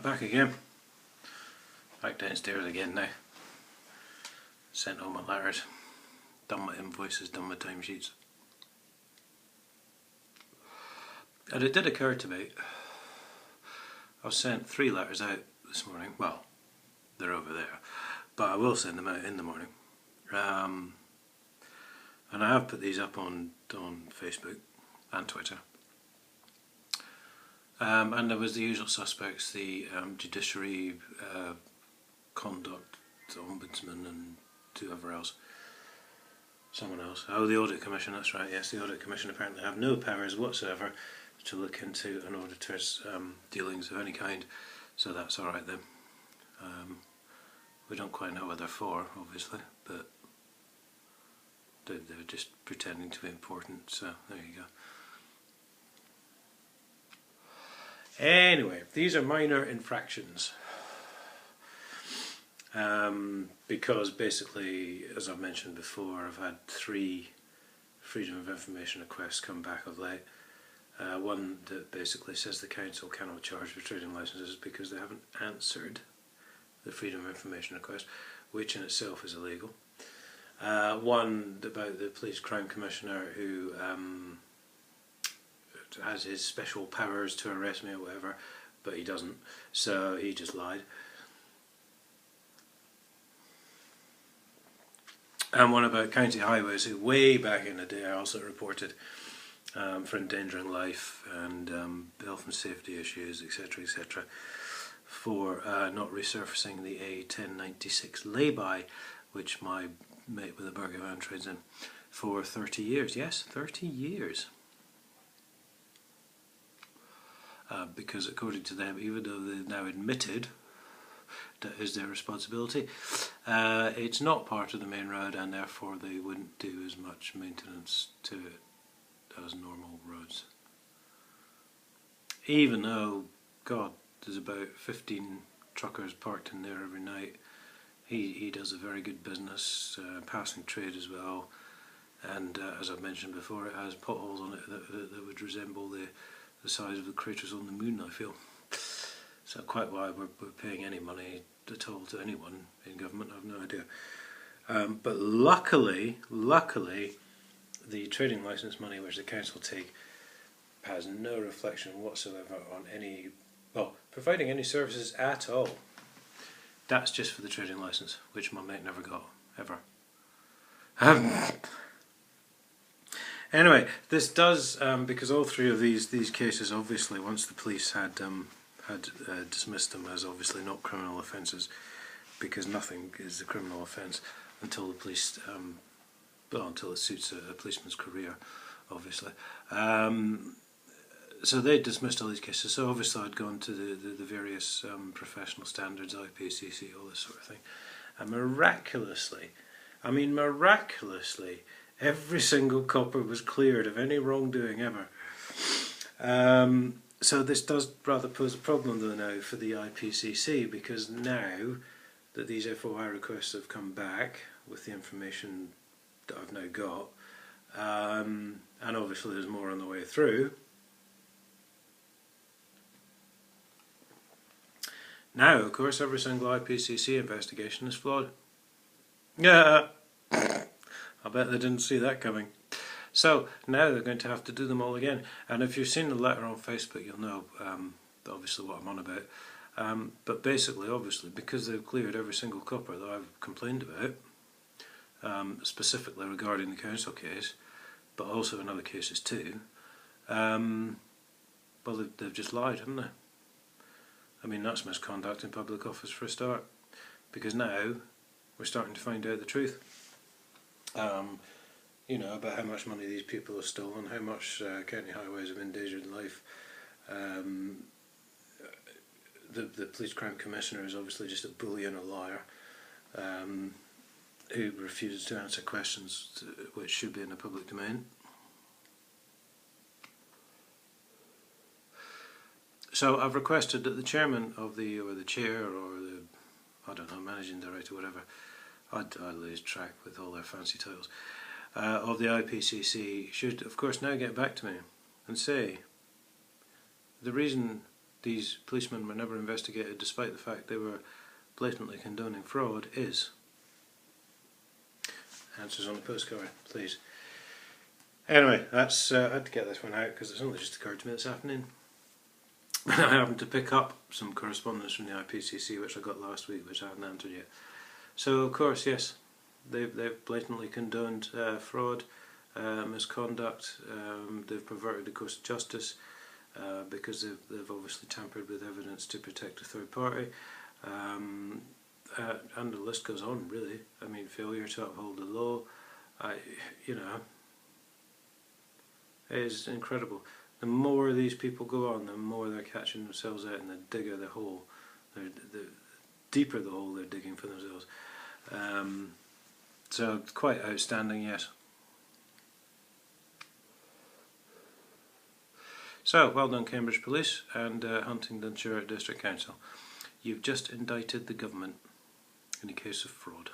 back again. Back downstairs again now. Sent all my letters, done my invoices, done my timesheets. And it did occur to me, I've sent 3 letters out this morning. Well, they're over there, but I will send them out in the morning. And I have put these up on Facebook and Twitter. And there was the usual suspects, the judiciary, conduct ombudsman and whoever else. Someone else. Oh, the Audit Commission, that's right, yes, the Audit Commission apparently have no powers whatsoever to look into an auditor's dealings of any kind, so that's alright then. We don't quite know what they're for, obviously, but they're just pretending to be important, so there you go. Anyway, these are minor infractions. Because basically, as I've mentioned before, I've had 3 Freedom of Information requests come back of late. One that basically says the council cannot charge for trading licences because they haven't answered the Freedom of Information request, which in itself is illegal. One about the Police Crime Commissioner who has his special powers to arrest me or whatever, but he doesn't, so he just lied. And one about county highways, who way back in the day I also reported for endangering life and health and safety issues, etc, etc, for not resurfacing the A1096 lay-by, which my mate with a burger van trades in, for 30 years. Yes, 30 years. Because according to them, even though they've now admitted that is their responsibility, it's not part of the main road, and therefore they wouldn't do as much maintenance to it as normal roads. Even though, God, there's about 15 truckers parked in there every night. He does a very good business, passing trade as well, and as I've mentioned before, it has potholes on it that would resemble the size of the craters on the moon, I feel. So quite why we're paying any money at all to anyone in government, I have no idea. But luckily, the trading licence money which the council take has no reflection whatsoever on any, well, providing any services at all. That's just for the trading licence, which my mate never got, ever. Anyway, this does, because all 3 of these cases, obviously, once the police had dismissed them as obviously not criminal offences, because nothing is a criminal offence until the police, well, until it suits a policeman's career, obviously. So they dismissed all these cases, so obviously I'd gone to the various professional standards, IPCC, all this sort of thing, and miraculously, I mean miraculously, every single copper was cleared of any wrongdoing ever. So this does rather pose a problem though now for the IPCC, because now that these FOI requests have come back with the information that I've now got, and obviously there's more on the way through, now of course every single IPCC investigation is flawed. Yeah. I bet they didn't see that coming. So now they're going to have to do them all again. And if you've seen the letter on Facebook, you'll know obviously what I'm on about. But basically, obviously, because they've cleared every single copper that I've complained about, specifically regarding the council case, but also in other cases too, well, they've just lied, haven't they? I mean, that's misconduct in public office for a start, because now we're starting to find out the truth. You know, about how much money these people have stolen, how much county highways have endangered life. The Police Crime Commissioner is obviously just a bully and a liar, who refuses to answer questions which should be in the public domain. So I've requested that the chairman of or the chair, or the, I don't know, managing director, whatever, I lose track with all their fancy titles, of the IPCC should of course now get back to me and say the reason these policemen were never investigated despite the fact they were blatantly condoning fraud is? Answers on the postcard, please. Anyway, that's I had to get this one out because it's only just occurred to me this afternoon. I happened to pick up some correspondence from the IPCC which I got last week, which I haven't answered yet. So of course, yes, they've blatantly condoned fraud, misconduct. They've perverted the course of justice because they've obviously tampered with evidence to protect a third party. And the list goes on, really. I mean, failure to uphold the law, you know, it is incredible. The more these people go on, the more they're catching themselves out, and the digger the hole, the deeper the hole they're digging for themselves. So it's quite outstanding, yes. So, well done Cambridge Police and Huntingdonshire District Council. You've just indicted the government in a case of fraud.